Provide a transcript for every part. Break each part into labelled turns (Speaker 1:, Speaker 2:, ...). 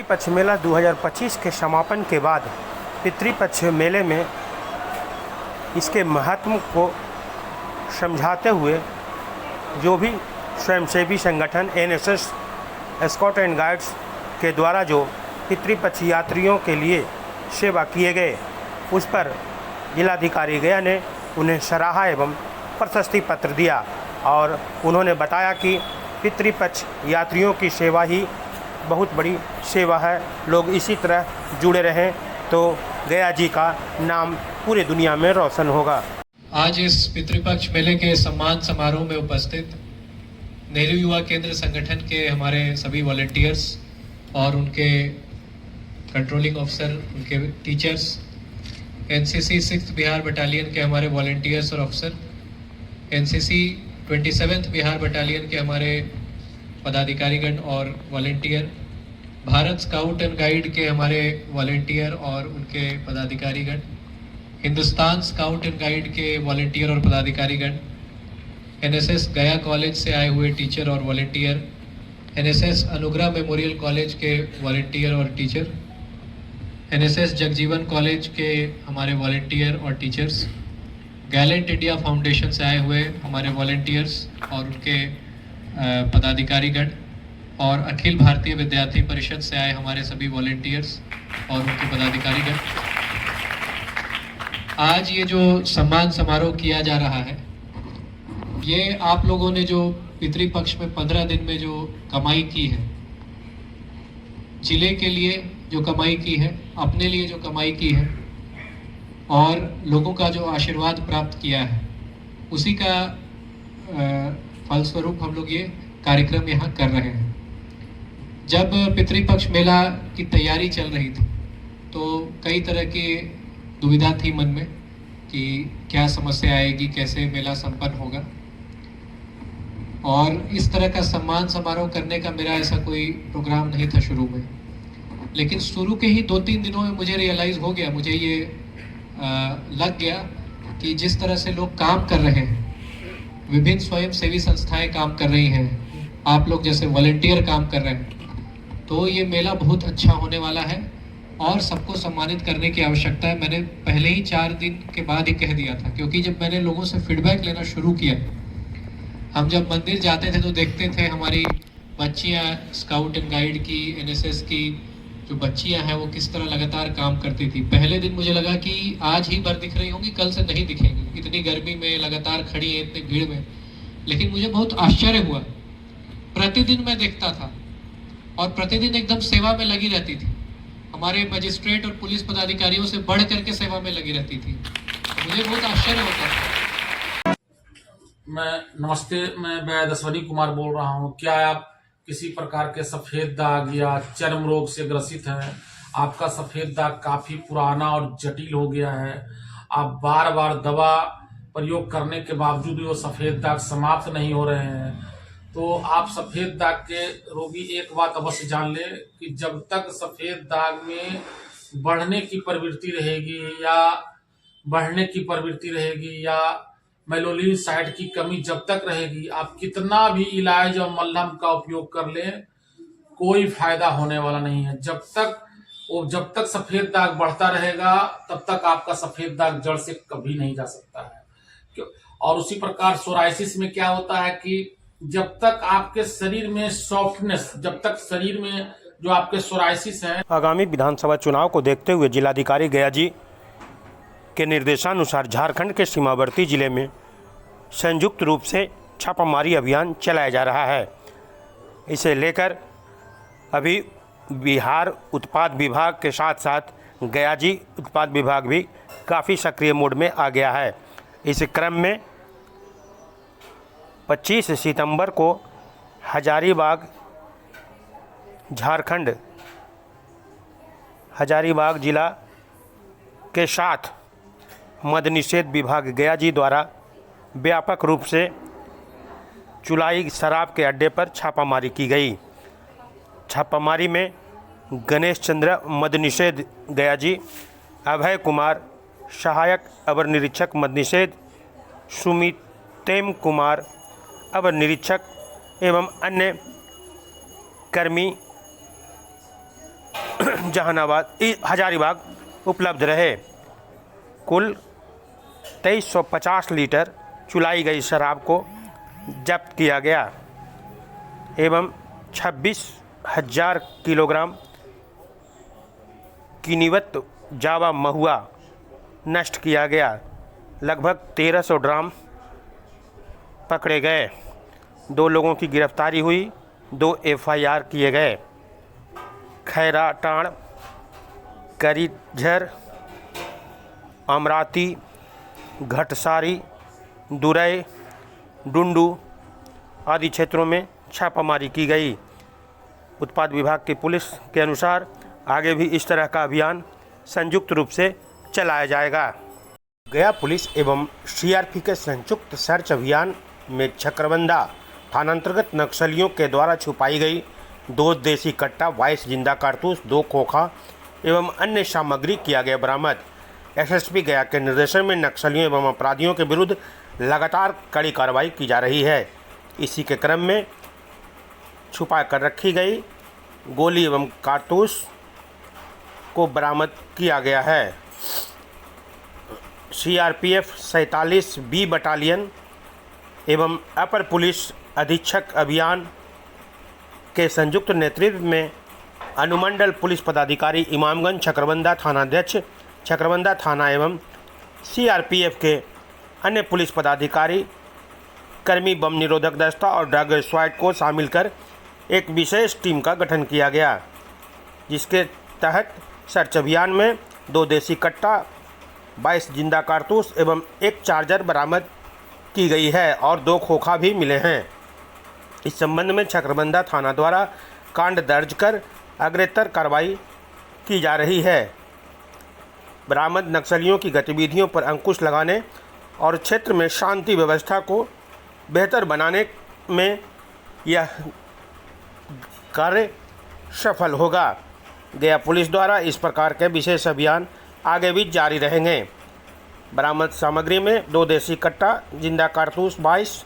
Speaker 1: पितृपक्ष मेला 2025 के समापन के बाद पितृपक्ष मेले में इसके महत्व को समझाते हुए जो भी स्वयंसेवी संगठन एनएसएस स्काउट एंड गाइड्स के द्वारा जो पितृपक्ष यात्रियों के लिए सेवा किए गए, उस पर जिलाधिकारी गया ने उन्हें सराहा एवं प्रशस्ति पत्र दिया और उन्होंने बताया कि पितृपक्ष यात्रियों की सेवा ही बहुत बड़ी सेवा है। लोग इसी तरह जुड़े रहें तो गया जी का नाम पूरी दुनिया में रोशन होगा।
Speaker 2: आज इस पितृपक्ष मेले के सम्मान समारोह में उपस्थित नेहरू युवा केंद्र संगठन के हमारे सभी वॉलंटियर्स और उनके कंट्रोलिंग ऑफिसर, उनके teachers, NCC 6th Bihar battalion के हमारे वॉलंटियर्स और officer, NCC 27th Bihar battalion के हमारे पदाधिकारीगण और volunteer, Bharat scout and guide के हमारे वॉलंटियर और उनके पदाधिकारीगण, हिंदुस्तान स्काउट एंड गाइड के वॉलंटियर और पदाधिकारीगण, एनएसएस गया कॉलेज से आए हुए टीचर और वॉलंटियर, एनएसएस अनुग्रह मेमोरियल कॉलेज के वॉलंटियर और टीचर, एनएसएस जगजीवन कॉलेज के हमारे वॉलंटियर और टीचर्स, गैलेंट इंडिया फाउंडेशन से आए हुए हमारे वॉलंटियर्स और उनके पदाधिकारीगण, और अखिल भारतीय विद्यार्थी परिषद से आए हमारे सभी वॉलंटियर्स और उनके पदाधिकारीगण। आज ये जो सम्मान समारोह किया जा रहा है, ये आप लोगों ने जो पितृपक्ष में 15 दिन में जो कमाई की है, जिले के लिए जो कमाई की है, अपने लिए जो कमाई की है और लोगों का जो आशीर्वाद प्राप्त किया है, उसी का फलस्वरूप हम लोग ये कार्यक्रम यहाँ कर रहे हैं। जब पितृपक्ष मेला की तैयारी चल रही थी तो कई तरह की दुविधा थी मन में कि क्या समस्या आएगी, कैसे मेला संपन्न होगा, और इस तरह का सम्मान समारोह करने का मेरा ऐसा कोई प्रोग्राम नहीं था शुरू में। लेकिन शुरू के ही 2-3 दिनों में मुझे रियलाइज़ हो गया, मुझे ये लग गया कि जिस तरह से लोग काम कर रहे हैं, विभिन्न स्वयंसेवी संस्थाएं काम कर रही हैं, आप लोग जैसे वॉलंटियर काम कर रहे हैं, तो ये मेला बहुत अच्छा होने वाला है और सबको सम्मानित करने की आवश्यकता है। मैंने पहले ही 4 दिन के बाद ही कह दिया था, क्योंकि जब मैंने लोगों से फीडबैक लेना शुरू किया, हम जब मंदिर जाते थे तो देखते थे हमारी बच्चियाँ स्काउट एंड गाइड की, एनएसएस की जो बच्चियाँ हैं वो किस तरह लगातार काम करती थी। पहले दिन मुझे लगा कि आज ही भर दिख रही होंगी, कल से नहीं दिखेंगी, इतनी गर्मी में लगातार खड़ी है, इतनी भीड़ में। लेकिन मुझे बहुत आश्चर्य हुआ, प्रतिदिन मैं देखता था और प्रतिदिन एकदम सेवा में लगी रहती थी, हमारे मजिस्ट्रेट और पुलिस पदाधिकारियों से बढ़ करके सेवा में लगी रहती थी। मुझे बहुत आश्चर्य होता था।
Speaker 3: नमस्ते, मैं वैद्य अश्वनी कुमार बोल रहा हूँ। क्या आप किसी प्रकार के सफेद दाग या चर्म रोग से ग्रसित हैं? आपका सफेद दाग काफी पुराना और जटिल हो गया है, आप बार बार दवा प्रयोग करने के बावजूद वो सफेद दाग समाप्त नहीं हो रहे हैं, तो आप सफेद दाग के रोगी एक बात अवश्य जान ले कि जब तक सफेद दाग में बढ़ने की प्रवृत्ति रहेगी या मेलोलिन साइट की कमी जब तक रहेगी, आप कितना भी इलाज और मलहम का उपयोग कर लें, कोई फायदा होने वाला नहीं है। जब तक सफेद दाग बढ़ता रहेगा तब तक आपका सफेद दाग जड़ से कभी नहीं जा सकता है। और उसी प्रकार सोराइसिस में क्या होता है कि जब तक आपके शरीर में सॉफ्टनेस, जब तक शरीर में जो आपके सोराइसिस है।
Speaker 1: आगामी विधानसभा चुनाव को देखते हुए जिलाधिकारी गया जी के निर्देशानुसार झारखंड के सीमावर्ती जिले में संयुक्त रूप से छापामारी अभियान चलाया जा रहा है। इसे लेकर अभी बिहार उत्पाद विभाग के साथ साथ गया जी उत्पाद विभाग भी काफ़ी सक्रिय मोड में आ गया है। इस क्रम में 25 सितंबर को हजारीबाग झारखंड, हजारीबाग जिला के साथ मद्य निषेध विभाग गया जी द्वारा व्यापक रूप से चुलाई शराब के अड्डे पर छापामारी की गई। छापामारी में गणेश चंद्र मद्य निषेध गया जी, अभय कुमार सहायक अवर निरीक्षक मद्य निषेध, सुमितेम कुमार अवर निरीक्षक एवं अन्य कर्मी जहानाबाद हजारीबाग उपलब्ध रहे। कुल 2350 लीटर चुलाई गई शराब को जब्त किया गया एवं 26,000 किलोग्राम किनीवत जावा महुआ नष्ट किया गया। लगभग 1300 ड्राम पकड़े गए। 2 लोगों की गिरफ्तारी हुई, 2 FIR किए गए। खैराटाण, करीझर, अमराती, घटसारी, दुरै, डुंडू आदि क्षेत्रों में छापामारी की गई। उत्पाद विभाग की पुलिस के अनुसार आगे भी इस तरह का अभियान संयुक्त रूप से चलाया जाएगा। गया पुलिस एवं CRP के संयुक्त सर्च अभियान में छकरबंदा थानांतर्गत नक्सलियों के द्वारा छुपाई गई 2 देसी कट्टा, 22 जिंदा कारतूस, 2 खोखा एवं अन्य सामग्री किया गया बरामद। SSP गया के निर्देशन में नक्सलियों एवं अपराधियों के विरुद्ध लगातार कड़ी कार्रवाई की जा रही है। इसी के क्रम में छुपा कर रखी गई गोली एवं कारतूस को बरामद किया गया है। CRPF 47B बटालियन एवं अपर पुलिस अधीक्षक अभियान के संयुक्त नेतृत्व में अनुमंडल पुलिस पदाधिकारी इमामगंज, छकरबंदा थानाध्यक्ष छकरबंदा थाना एवं CRPF के अन्य पुलिस पदाधिकारी कर्मी, बम निरोधक दस्ता और ड्रग स्क्वाड को शामिल कर एक विशेष टीम का गठन किया गया, जिसके तहत सर्च अभियान में 2 देसी कट्टा, 22 जिंदा कारतूस एवं 1 चार्जर बरामद की गई है और 2 खोखा भी मिले हैं। इस संबंध में छकरबंदा थाना द्वारा कांड दर्ज कर अग्रेतर कार्रवाई की जा रही है। बरामद नक्सलियों की गतिविधियों पर अंकुश लगाने और क्षेत्र में शांति व्यवस्था को बेहतर बनाने में यह कार्य सफल होगा। गया पुलिस द्वारा इस प्रकार के विशेष अभियान आगे भी जारी रहेंगे। बरामद सामग्री में 2 देसी कट्टा, जिंदा कारतूस 22,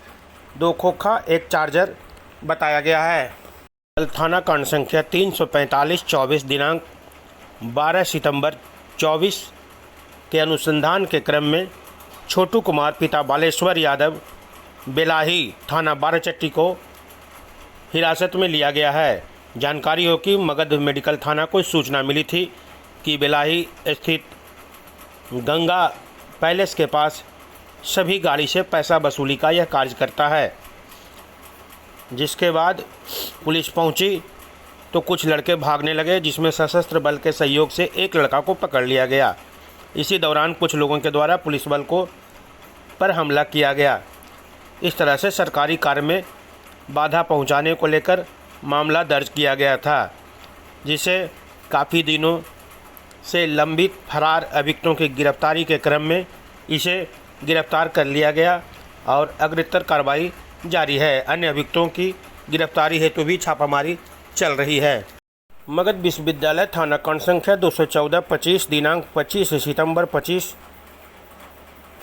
Speaker 1: 2 खोखा, 1 चार्जर बताया गया है। थाना कांड संख्या 345/24 दिनांक 12 सितंबर 24 के अनुसंधान के क्रम में छोटू कुमार पिता बालेश्वर यादव बेलाही थाना बाराचट्टी को हिरासत में लिया गया है। जानकारी हो कि मगध मेडिकल थाना को सूचना मिली थी कि बेलाही स्थित गंगा पैलेस के पास सभी गाड़ी से पैसा वसूली का यह कार्य करता है। जिसके बाद पुलिस पहुंची तो कुछ लड़के भागने लगे, जिसमें सशस्त्र बल के सहयोग से एक लड़का को पकड़ लिया गया। इसी दौरान कुछ लोगों के द्वारा पुलिस बल को पर हमला किया गया। इस तरह से सरकारी कार्य में बाधा पहुंचाने को लेकर मामला दर्ज किया गया था, जिसे काफ़ी दिनों से लंबित फरार अभियुक्तों की गिरफ्तारी के क्रम में इसे गिरफ्तार कर लिया गया और अग्रेतर कार्रवाई जारी है। अन्य अभियुक्तों की गिरफ्तारी हेतु भी छापामारी चल रही है। मगध विश्वविद्यालय थाना कांड संख्या 214/25 दिनांक 25 सितंबर 25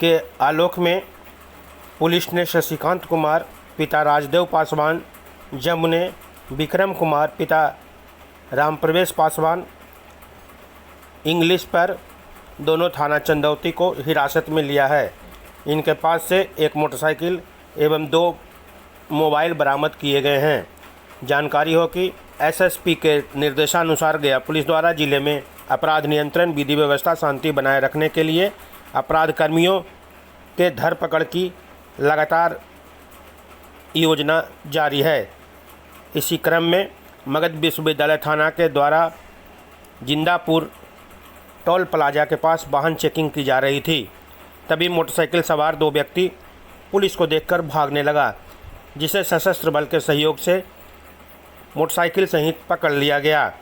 Speaker 1: के आलोक में पुलिस ने शशिकांत कुमार पिता राजदेव पासवान, जमुने विक्रम कुमार पिता रामप्रवेश पासवान इंग्लिश पर दोनों थाना चंदौती को हिरासत में लिया है। इनके पास से एक मोटरसाइकिल एवं 2 मोबाइल बरामद किए गए हैं। जानकारी हो कि SSP के निर्देशानुसार गया पुलिस द्वारा जिले में अपराध नियंत्रण, विधि व्यवस्था, शांति बनाए रखने के लिए अपराध कर्मियों के धरपकड़ की लगातार योजना जारी है। इसी क्रम में मगध विश्वविद्यालय थाना के द्वारा जिंदापुर टोल प्लाजा के पास वाहन चेकिंग की जा रही थी। तभी मोटरसाइकिल सवार 2 व्यक्ति पुलिस को देखकर भागने लगा, जिसे सशस्त्र बल के सहयोग से मोटरसाइकिल सहित पकड़ लिया गया।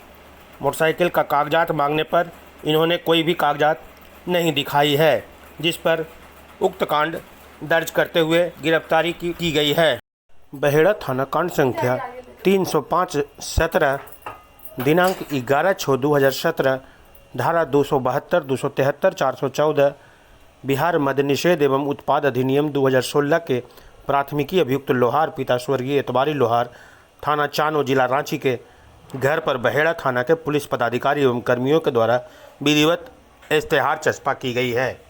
Speaker 1: मोटरसाइकिल का कागजात मांगने पर इन्होंने कोई भी कागजात नहीं दिखाई है, जिस पर उक्त कांड दर्ज करते हुए गिरफ्तारी की गई है। बहेड़ा थाना कांड संख्या 305/17 दिनांक 11/6/2017 धारा 272, 273, 414 बिहार मद्य निषेध एवं उत्पाद अधिनियम 2016 के प्राथमिकी अभियुक्त लोहार पिता स्वर्गीय एतबारी लोहार थाना चानो जिला रांची के घर पर बहेड़ा थाना के पुलिस पदाधिकारी एवं कर्मियों के द्वारा विधिवत इश्तेहार चस्पा की गई है।